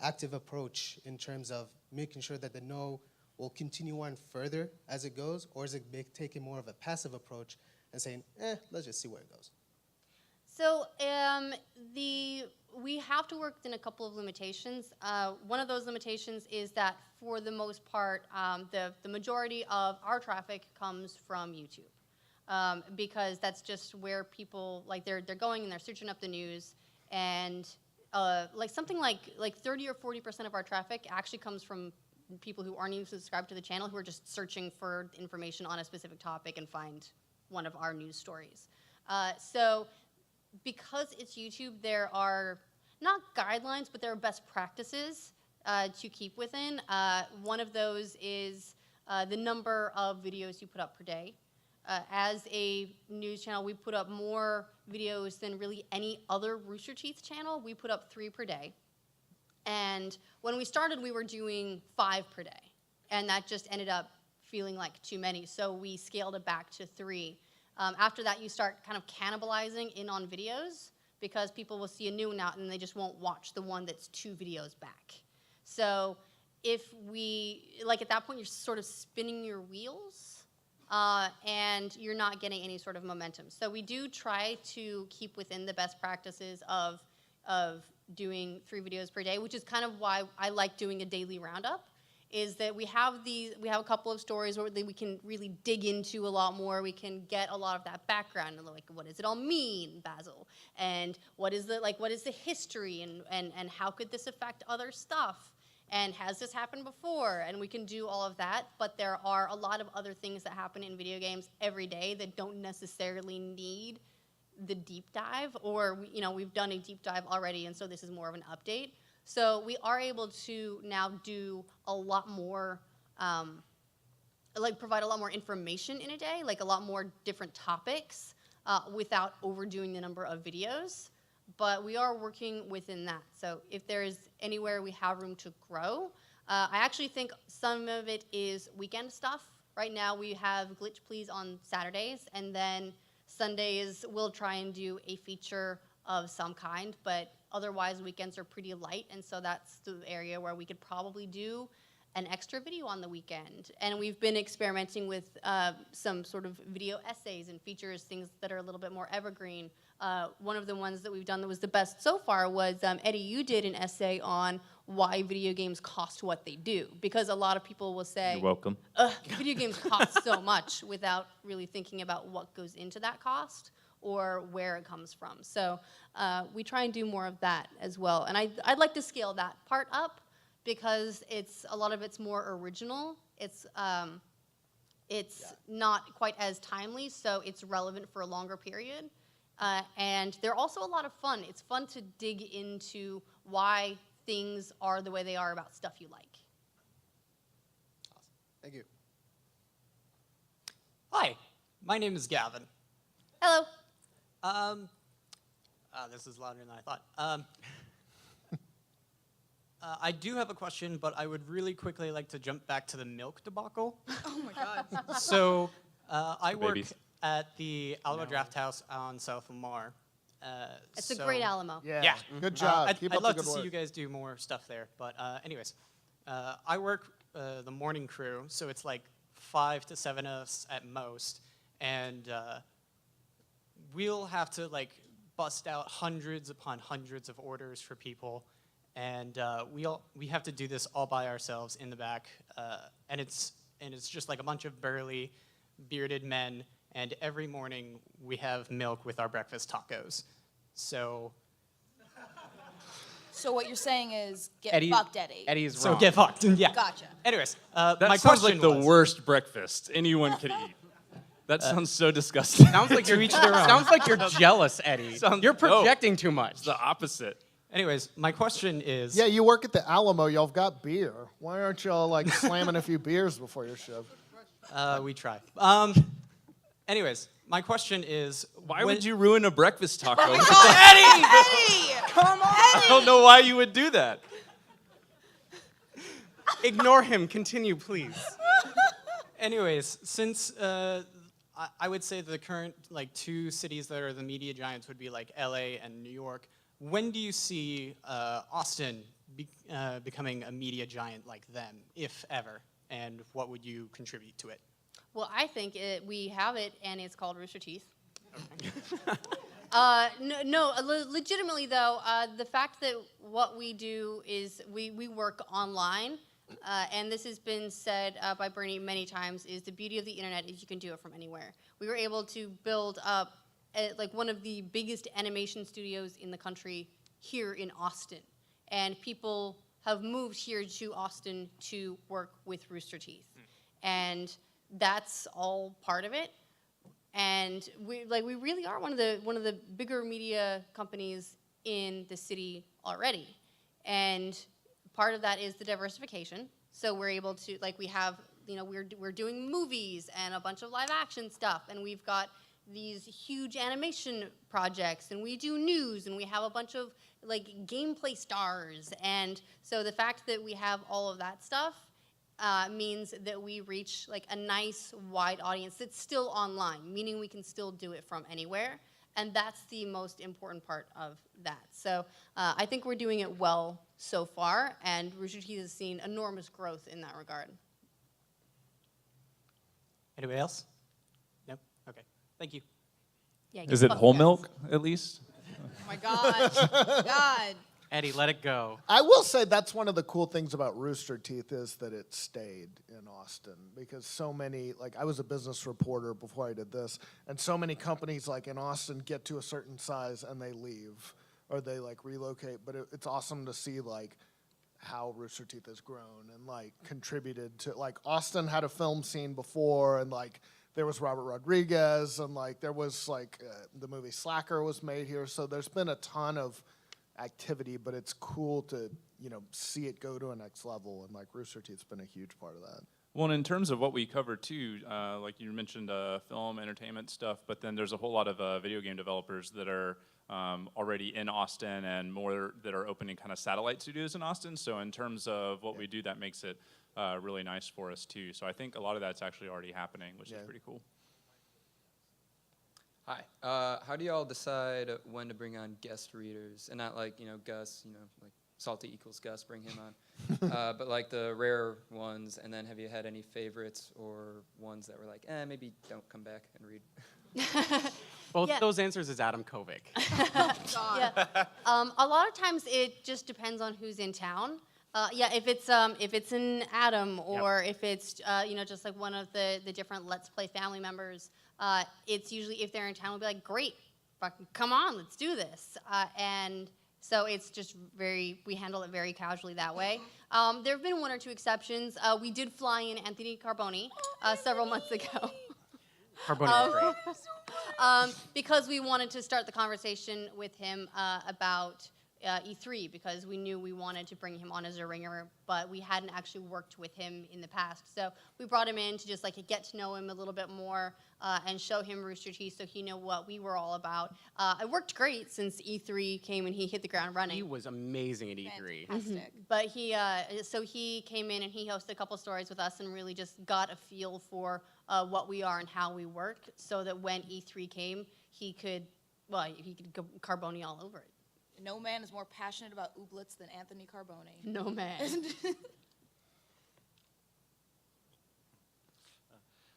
active approach in terms of making sure that the know will continue on further as it goes, or is it taking more of a passive approach and saying, let's just see where it goes? So we have to work within a couple of limitations. One of those limitations is that for the most part, the majority of our traffic comes from YouTube, because that's just where people they're going and they're searching up the news, and something like 30 or 40% of our traffic actually comes from people who aren't even subscribed to the channel, who are just searching for information on a specific topic and find one of our news stories. So because it's YouTube, there are not guidelines, but there are best practices to keep within. One of those is the number of videos you put up per day. As a news channel, we put up more videos than really any other Rooster Teeth channel. We put up 3 per day. And when we started, we were doing 5 per day. And that just ended up feeling like too many. So we scaled it back to 3. After that, you start kind of cannibalizing in on videos because people will see a new one out and they just won't watch the one that's 2 videos back. So if at that point, you're sort of spinning your wheels and you're not getting any sort of momentum. So we do try to keep within the best practices of doing 3 videos per day, which is kind of why I like doing a daily roundup. Is that we have a couple of stories where we can really dig into a lot more. We can get a lot of that background, like what does it all mean, Basil, and what is the history, and how could this affect other stuff, and has this happened before, and we can do all of that. But there are a lot of other things that happen in video games every day that don't necessarily need the deep dive, or we've done a deep dive already, and so this is more of an update. So we are able to now do a lot more, like provide a lot more information in a day, like a lot more different topics without overdoing the number of videos. But we are working within that. So if there is anywhere we have room to grow, I actually think some of it is weekend stuff. Right now we have Glitch Please on Saturdays, and then Sundays we'll try and do a feature of some kind, but otherwise weekends are pretty light, and so that's the area where we could probably do an extra video on the weekend. And we've been experimenting with some sort of video essays and features, things that are a little bit more evergreen. One of the ones that we've done that was the best so far was, Eddy, you did an essay on why video games cost what they do. Because a lot of people will say, You're welcome. Video games cost so much without really thinking about what goes into that cost or where it comes from. So we try and do more of that as well. And I'd like to scale that part up because a lot of it's more original. It's not quite as timely, so it's relevant for a longer period. And they're also a lot of fun. It's fun to dig into why things are the way they are about stuff you like. Awesome. Thank you. Hi, my name is Gavin. Hello. This is louder than I thought. I do have a question, but I would really quickly like to jump back to the milk debacle. Oh my God. So I work Babies. at the Alamo Draft House on South Lamar. It's a great Alamo. Yeah. Good job. I'd Keep up love the to good see work. you guys do more stuff there. But anyways, I work the morning crew, so it's like 5 to 7 of us at most. And we'll have to like bust out hundreds upon hundreds of orders for people. And we have to do this all by ourselves in the back. And it's just like a bunch of burly, bearded men. And every morning we have milk with our breakfast tacos. So So what you're saying is get Eddie- fucked, Eddie. Eddie is So wrong. get fucked. Yeah. Gotcha. Anyways, That my sounds question like the was, worst breakfast anyone could eat. That sounds so disgusting. Sounds like you're To each their own. sounds like you're jealous, Eddie. Sounds You're dope. projecting too much. It's the opposite. Anyways, my question is. Yeah, you work at the Alamo. Y'all have got beer. Why aren't y'all like slamming a few beers before your show? We try. Anyways, my question is. Why would you ruin a breakfast taco? Eddie! Come on! I don't know why you would do that. Ignore him. Continue, please. Anyways, since I would say the current like 2 cities that are the media giants would be like LA and New York. When do you see Austin becoming a media giant like them, if ever? And what would you contribute to it? Well, I think we have it, and it's called Rooster Teeth. Legitimately though, the fact that what we do is we work online, and this has been said by Bernie many times, is the beauty of the internet is you can do it from anywhere. We were able to build up like one of the biggest animation studios in the country here in Austin, and people have moved here to Austin to work with Rooster Teeth, and that's all part of it. And we really are one of the bigger media companies in the city already, and part of that is the diversification. So we're able to we have we're doing movies and a bunch of live action stuff, and we've got these huge animation projects, and we do news, and we have a bunch of gameplay stars, and so the fact that we have all of that stuff means that we reach a nice wide audience that's still online, meaning we can still do it from anywhere, and that's the most important part of that. So I think we're doing it well so far, and Rooster Teeth has seen enormous growth in that regard. Anybody else? No? Okay. Thank you. Yeah, Is it whole milk, at least? Oh my gosh. God. Eddie, let it go. I will say that's one of the cool things about Rooster Teeth is that it stayed in Austin, because so many, I was a business reporter before I did this, and so many companies in Austin get to a certain size and they leave or they relocate, but it's awesome to see how Rooster Teeth has grown and contributed to Austin had a film scene before, and there was Robert Rodriguez, and there was the movie Slacker was made here, so there's been a ton of activity, but it's cool to see it go to a next level, and like Rooster Teeth's been a huge part of that. Well, and in terms of what we cover too, like you mentioned, film, entertainment stuff, but then there's a whole lot of video game developers that are already in Austin and more that are opening kind of satellite studios in Austin. So in terms of what we do, that makes it really nice for us too. So I think a lot of that's actually already happening, which is pretty cool. Hi. How do y'all decide when to bring on guest readers? And not like, Gus, like Salty equals Gus, bring him on. But like the rare ones, and then have you had any favorites or ones that were like, maybe don't come back and read? Both those answers is Adam Kovic. Yeah. A lot of times it just depends on who's in town. If it's an Adam or if it's just like one of the different Let's Play family members, it's usually if they're in town, we'll be like, great, fucking come on, let's do this. And so it's just we handle it very casually that way. There have been one or two exceptions. We did fly in Anthony Carboni several months ago. Carboni is great. Because we wanted to start the conversation with him about E3, because we knew we wanted to bring him on as a ringer, but we hadn't actually worked with him in the past. So we brought him in to just like get to know him a little bit more and show him Rooster Teeth so he knew what we were all about. It worked great since E3 came and he hit the ground running. He was amazing at E3. Fantastic. But he came in and he hosted a couple stories with us and really just got a feel for what we are and how we work, so that when E3 came, he could go Carboni all over it. No man is more passionate about ooblets than Anthony Carboni. No man.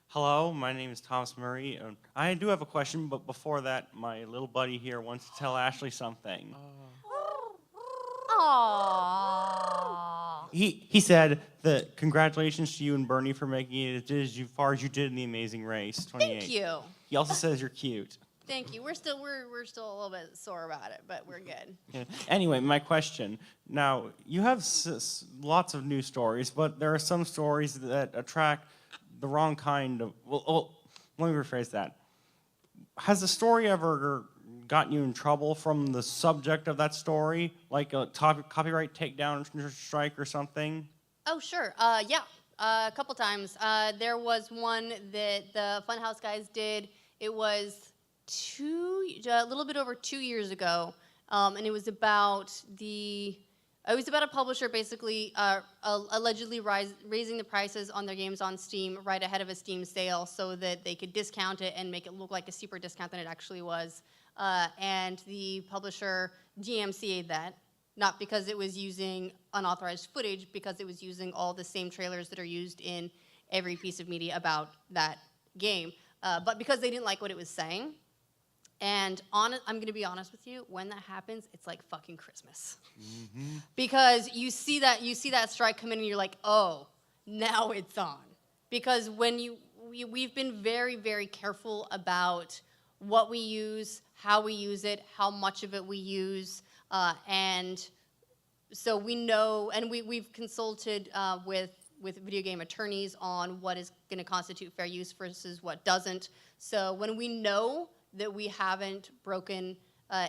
Hello, my name is Thomas Murray. I do have a question, but before that, my little buddy here wants to tell Ashley something. Aww. He said that congratulations to you and Bernie for making it as far as you did in the Amazing Race 28. Thank you. He also says you're cute. Thank you. We're still a little bit sore about it, but we're good. Yeah. Anyway, my question. Now, you have lots of news stories, but there are some stories that attract the wrong kind of... Well, let me rephrase that. Has a story ever gotten you in trouble from the subject of that story? Like a copyright takedown strike or something? Oh, sure. Yeah, a couple times. There was one that the Funhouse guys did. It was a little bit over 2 years ago, and it was about a publisher basically allegedly raising the prices on their games on Steam right ahead of a Steam sale so that they could discount it and make it look like a steeper discount than it actually was. And the publisher DMCA'd that, not because it was using unauthorized footage, because it was using all the same trailers that are used in every piece of media about that game, but because they didn't like what it was saying. And I'm going to be honest with you, when that happens, it's like fucking Christmas. Mm-hmm. Because you see that strike come in and you're like, oh, now it's on. Because we've been very, very careful about what we use, how we use it, how much of it we use, and so we know, and we've consulted with video game attorneys on what is going to constitute fair use versus what doesn't. So when we know that we haven't broken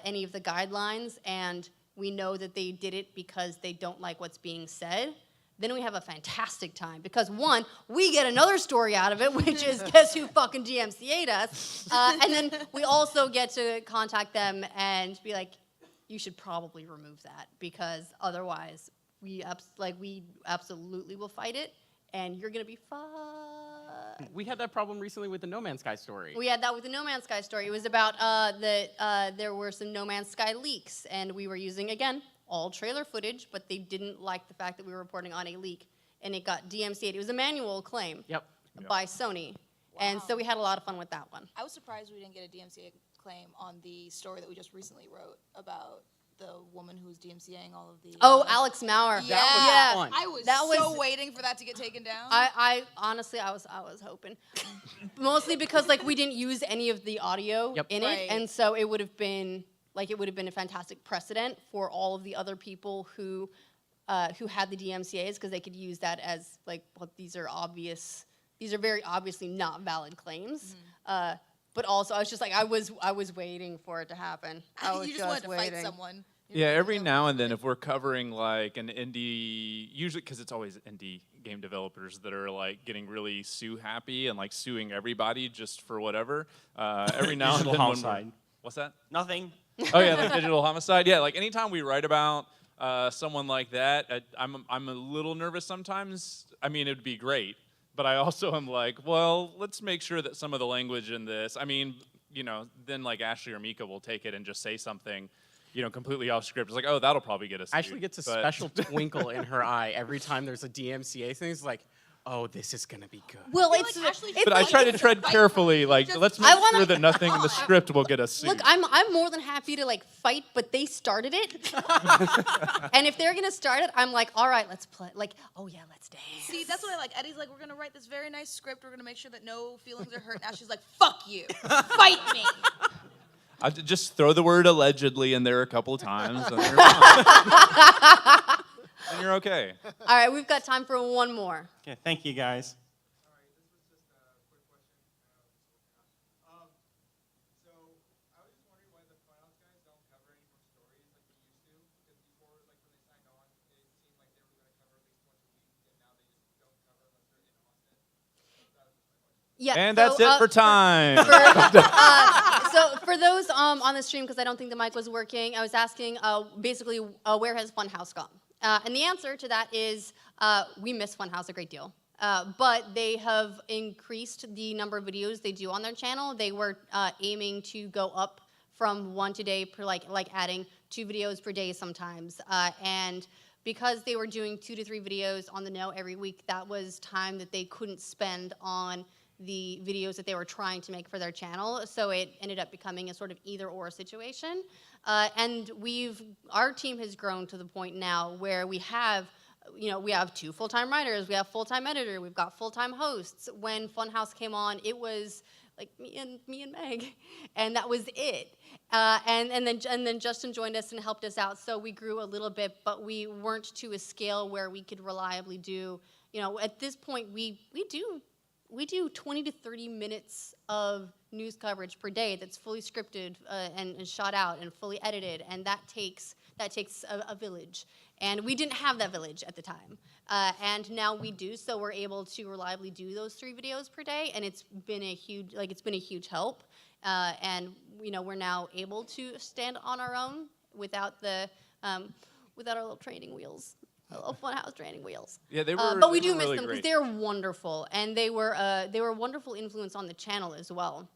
any of the guidelines and we know that they did it because they don't like what's being said, then we have a fantastic time. Because one, we get another story out of it, which is guess who fucking DMCA'd us? And then we also get to contact them and be like, you should probably remove that because otherwise we absolutely will fight it and you're gonna be fucked. We had that problem recently with the No Man's Sky story. We had that with the No Man's Sky story. It was about that there were some No Man's Sky leaks, and we were using, again, all trailer footage, but they didn't like the fact that we were reporting on a leak, and it got DMCA'd. It was a manual claim by Sony, and so we had a lot of fun with that one. I was surprised we didn't get a DMCA claim on the story that we just recently wrote about the woman who was DMCAing all of the... Oh, Alex Maurer. Yeah. That was fun. I was so waiting for that to get taken down. I honestly, I was hoping. Mostly because, like, we didn't use any of the audio in it, and so it would have been a fantastic precedent for all of the other people who had the DMCAs, because they could use that as, like, well, these are very obviously not valid claims. But also, I was just like, I was waiting for it to happen. I was you just wanted to fight someone. Yeah, every now and then, if we're covering like an indie, usually because it's always indie game developers that are like getting really sue happy and like suing everybody just for whatever. Every now and Digital then, homicide. What's that? Nothing. Oh yeah, like digital homicide. Yeah, like anytime we write about someone like that, I'm a little nervous sometimes. I mean, it would be great, but I also am like, well, let's make sure that some of the language in this. I mean, you know, then like Ashley or Mica will take it and just say something, you know, completely off script. It's like, oh, that'll probably get us. Ashley gets a special twinkle in her eye every time there's a DMCA thing. It's like, oh, this is gonna be good. Well, it's But I try to tread carefully. Like, let's make sure that nothing in the script will get us sued. Look, I'm more than happy to like fight, but they started it. And if they're gonna start it, I'm like, all right, let's play. Like, oh yeah, let's dance. See, that's what I like. Eddie's like, we're gonna write this very nice script. We're gonna make sure that no feelings are hurt. And Ashley's like, fuck you, fight me. I just throw the word allegedly in there a couple of times, and you're fine. And you're okay. All right, we've got time for one more. Okay, thank you guys. Yeah, And so, that's it for time. So for those on the stream, because I don't think the mic was working, I was asking basically where has Funhouse gone? And the answer to that is we miss Funhouse a great deal. But they have increased the number of videos they do on their channel. They were aiming to go up from 1 today per like adding 2 videos per day sometimes. And because they were doing 2 to 3 videos on the No every week, that was time that they couldn't spend on the videos that they were trying to make for their channel. So it ended up becoming a sort of either or situation. And our team has grown to the point now where we have, you know, we have 2 full-time writers, we have full-time editor, we've got full-time hosts. When Funhouse came on, it was like me and Meg, and that was it. And then Justin joined us and helped us out, so we grew a little bit, but we weren't to a scale where we could reliably do, you know, at this point we do 20 to 30 minutes of news coverage per day that's fully scripted and shot out and fully edited, and that takes a village. And we didn't have that village at the time, and now we do. So we're able to reliably do those 3 videos per day, and it's been a huge help. And you know, we're now able to stand on our own without our little training wheels. Funhouse training wheels. Yeah, they were. But we they do were miss really them because great. they're wonderful, and they were a wonderful influence on the channel as well.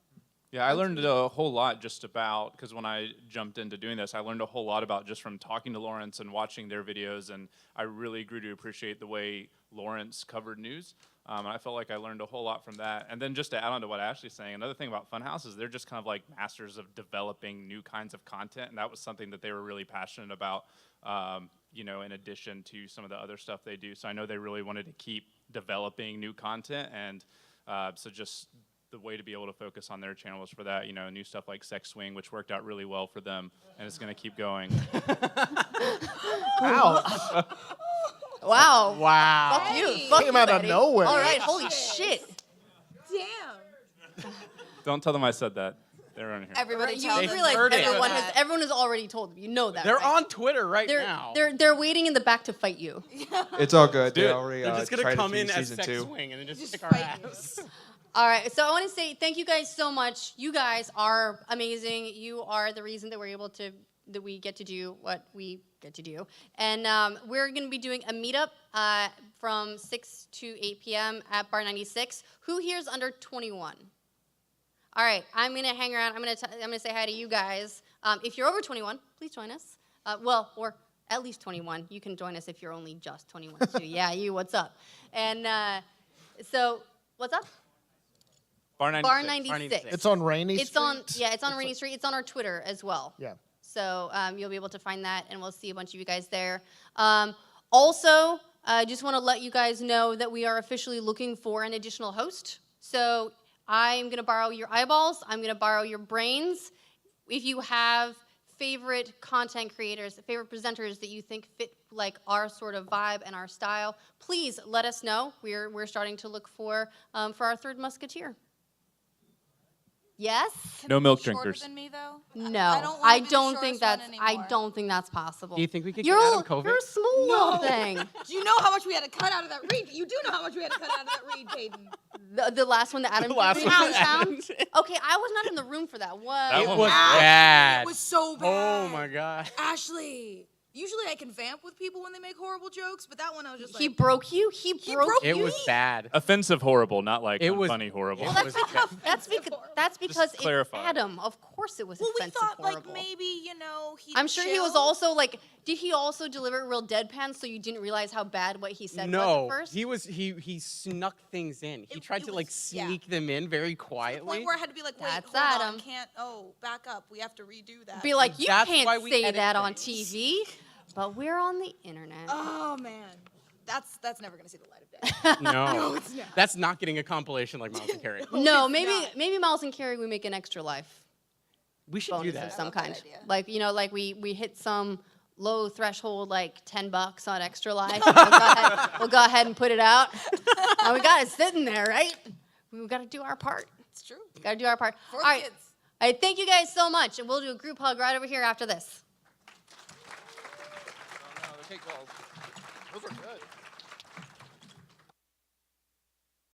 Yeah, I learned a whole lot just about, because when I jumped into doing this, I learned a whole lot about just from talking to Lawrence and watching their videos, and I really grew to appreciate the way Lawrence covered news. And I felt like I learned a whole lot from that. And then just to add on to what Ashley's saying, another thing about Funhouse is they're just kind of like masters of developing new kinds of content, and that was something that they were really passionate about, you know, in addition to some of the other stuff they do. So I know they really wanted to keep developing new content, and so just the way to be able to focus on their channel was for that, you know, new stuff like Sex Swing, which worked out really well for them, and it's going to keep going. Wow. Wow. Wow. Fuck you. Hey. Fuck Came you, out of Eddie. nowhere. All right, holy shit. Damn. Don't tell them I said that. They're on here. Everybody You tell them realize heard it. everyone has already told them. You know that. They're right? on Twitter right They're, now. They're waiting in the back to fight you. It's all good. Do They it. already They're just gonna tried come it in for as season Sex 2. Swing and then just kick our fight you. ass. All right, so I want to say thank you guys so much. You guys are amazing. You are the reason that we get to do what we get to do. And we're going to be doing a meetup from 6 to 8 p.m. at Bar 96. Who here's under 21? All right, I'm going to hang around. I'm going to say hi to you guys. If you're over 21, please join us. Or at least 21. You can join us if you're only just 21 too. Yeah, you. What's up? And so, what's up? Bar 96. Bar 96. It's on Rainy It's Street? on on Rainy Street. It's on our Twitter as well. Yeah. So you'll be able to find that, and we'll see a bunch of you guys there. Also, I just want to let you guys know that we are officially looking for an additional host. So I'm going to borrow your eyeballs. I'm going to borrow your brains. If you have favorite content creators, favorite presenters that you think fit like our sort of vibe and our style, please let us know. We're starting to look for our third musketeer. Yes? No milk Shorter drinkers. than me though. No, I don't wanna be the shortest one I anymore. don't think that's possible. Do you think we could You're get a- Adam COVID? You're a small little thing. Do you know how much we had to cut out of that read? You do know how much we had to cut out of that read, Kdin. The last one that Adam The last did one in that town? Adam did. Okay, I was not in the room for that. What? It was bad. It was so bad. Oh my god. Ashley. Usually I can vamp with people when they make horrible jokes, but that one I was just like. He broke you? He broke It you? was bad. Offensive horrible, not like It was- funny horrible. Well, that's because it's clarify. Adam. Of course it was Well, we offensive thought horrible. like maybe, you know, he I'm sure he was also like, did he also deliver it real deadpan so you didn't realize how bad what he said was No, at first? he snuck things in. He tried to like yeah. sneak them in very point quietly. where I had to be like, wait, That's hold on, Adam. can't, back up. We have to redo that. Be like, you That's why can't we say edit that on things. TV, but we're on the internet. Oh man, that's never gonna see the light of day. No, it's not. that's not getting a compilation like Miles and Carrie. No, maybe Miles and Carrie we make an extra life We should bonus do that. of some kind. Like like we hit some low threshold like $10 on extra life. We'll go ahead and put it out. And we got it sitting there, right? We've got to do our part. It's true. Got to do our part. For All the right. kids. All right, thank you guys so much, and we'll do a group hug right over here after this. Those are good.